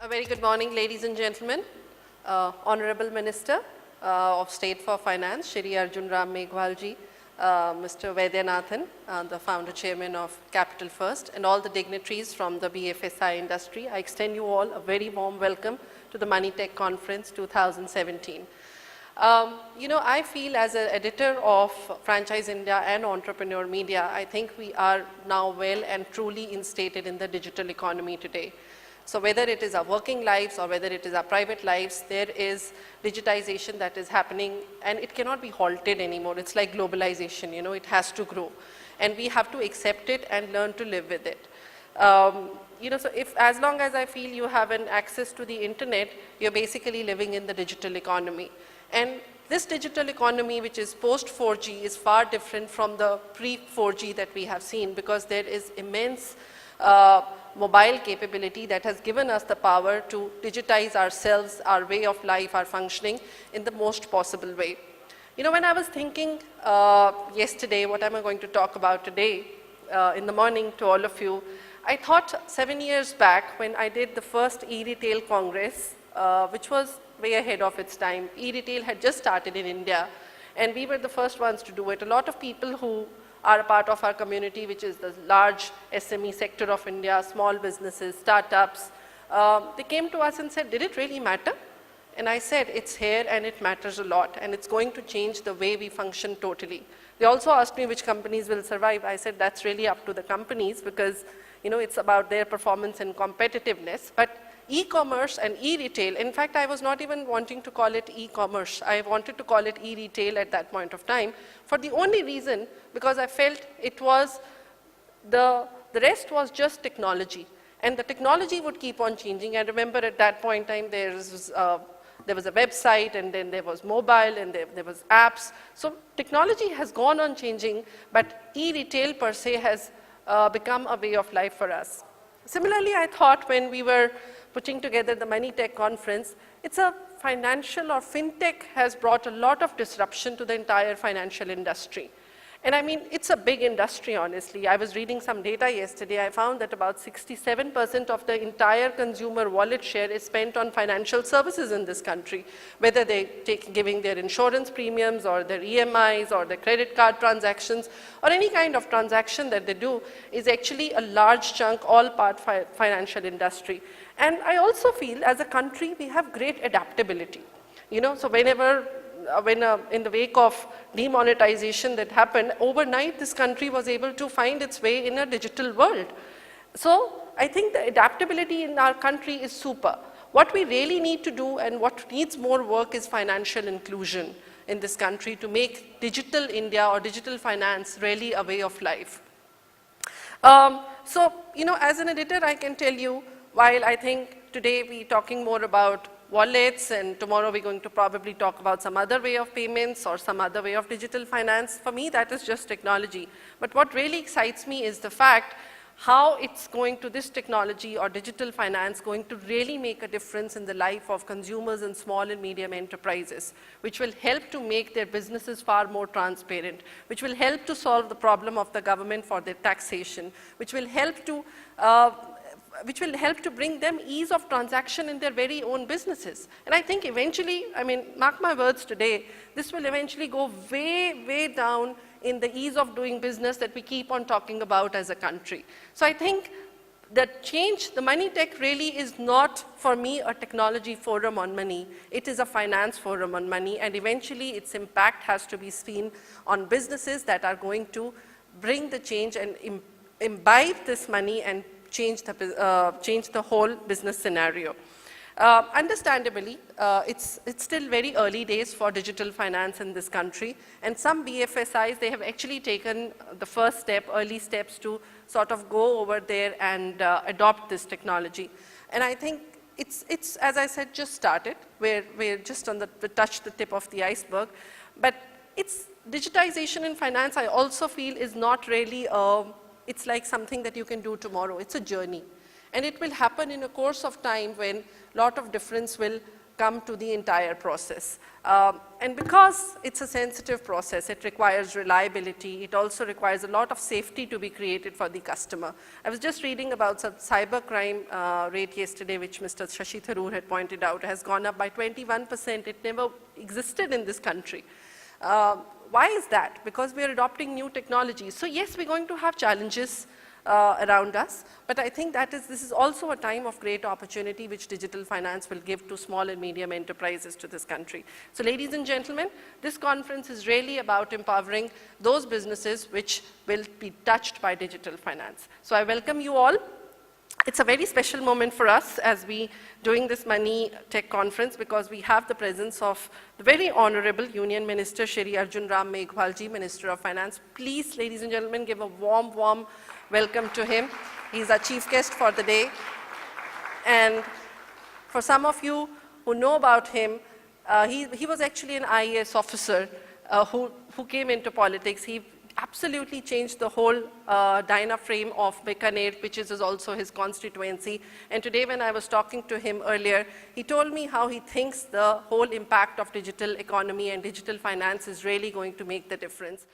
A very good morning, ladies and gentlemen. Honorable Minister of State for Finance, Shri Arjun Ram Meghwal ji, Mr. Vaidyanathan, the founder chairman of Capital First, and all the dignitaries from the BFSI industry. I extend you all a very warm welcome to the Moneytech Conference 2017. I feel as an editor of Franchise India and Entrepreneur Media, I think we are now well and truly instated in the digital economy today. So whether it is our working lives or whether it is our private lives, there is digitization that is happening and it cannot be halted anymore. It's like globalization, it has to grow. And we have to accept it and learn to live with it. So as long as I feel you have an access to the internet, you're basically living in the digital economy. And this digital economy, which is post 4G, is far different from the pre 4G that we have seen, because there is immense mobile capability that has given us the power to digitize ourselves, our way of life, our functioning in the most possible way. When I was thinking yesterday, what am I going to talk about today in the morning to all of you, I thought 7 years back when I did the first e-retail congress, which was way ahead of its time. E-retail had just started in India and we were the first ones to do it. A lot of people who are a part of our community, which is the large SME sector of India, small businesses, startups, they came to us and said, did it really matter? And I said, it's here and it matters a lot and it's going to change the way we function totally. They also asked me which companies will survive. I said, that's really up to the companies because it's about their performance and competitiveness. But e-commerce and e-retail, in fact, I was not even wanting to call it e-commerce. I wanted to call it e-retail at that point of time for the only reason because I felt it was, the rest was just technology. And the technology would keep on changing. I remember at that point in time, there was a website and then there was mobile and there was apps. So technology has gone on changing, but e-retail per se has become a way of life for us. Similarly, I thought when we were putting together the Moneytech conference, it's a financial or fintech has brought a lot of disruption to the entire financial industry. And I mean, it's a big industry, honestly. I was reading some data yesterday. I found that about 67% of the entire consumer wallet share is spent on financial services in this country, whether they giving their insurance premiums or their EMIs or their credit card transactions or any kind of transaction that they do is actually a large chunk, all part financial industry. And I also feel as a country, we have great adaptability. So whenever in the wake of demonetization that happened, overnight this country was able to find its way in a digital world. So I think the adaptability in our country is super. What we really need to do and what needs more work is financial inclusion in this country to make digital India or digital finance really a way of life. As an editor, I can tell you, while I think today we're talking more about wallets and tomorrow we're going to probably talk about some other way of payments or some other way of digital finance. For me, that is just technology. But what really excites me is the fact how it's going to, this technology or digital finance going to really make a difference in the life of consumers and small and medium enterprises, which will help to make their businesses far more transparent, which will help to solve the problem of the government for their taxation, which will help to bring them ease of transaction in their very own businesses. And I think eventually, mark my words today, this will eventually go way, way down in the ease of doing business that we keep on talking about as a country. So I think that change, the Moneytech really is not, for me, a technology forum on money. It is a finance forum on money, and eventually its impact has to be seen on businesses that are going to bring the change and imbibe this money and change the whole business scenario. Understandably, it's still very early days for digital finance in this country, and some BFSIs, they have actually taken the first step, early steps to sort of go over there and adopt this technology. And I think it's as I said, just started. We're just on touched the tip of the iceberg, but it's digitization in finance, I also feel is not really it's like something that you can do tomorrow. It's a journey. And it will happen in a course of time when a lot of difference will come to the entire process. And because it's a sensitive process, it requires reliability. It also requires a lot of safety to be created for the customer. I was just reading about some cybercrime rate yesterday, which Mr. Shashi Tharoor had pointed out, has gone up by 21%. It never existed in this country. Why is that? Because we are adopting new technologies. So yes, we're going to have challenges around us, but I think this is also a time of great opportunity which digital finance will give to small and medium enterprises to this country. So ladies and gentlemen, this conference is really about empowering those businesses which will be touched by digital finance. So I welcome you all. It's a very special moment for us as we doing this Moneytech conference because we have the presence of the very honorable Union Minister Shri Arjun Ram Meghwal ji, Minister of Finance. Please, ladies and gentlemen, give a warm welcome to him. He's our chief guest for the day. And for some of you who know about him, he was actually an IAS officer who came into politics. He absolutely changed the whole frame of Bikaner, which is also his constituency. And today when I was talking to him earlier, he told me how he thinks the whole impact of digital economy and digital finance is really going to make the difference.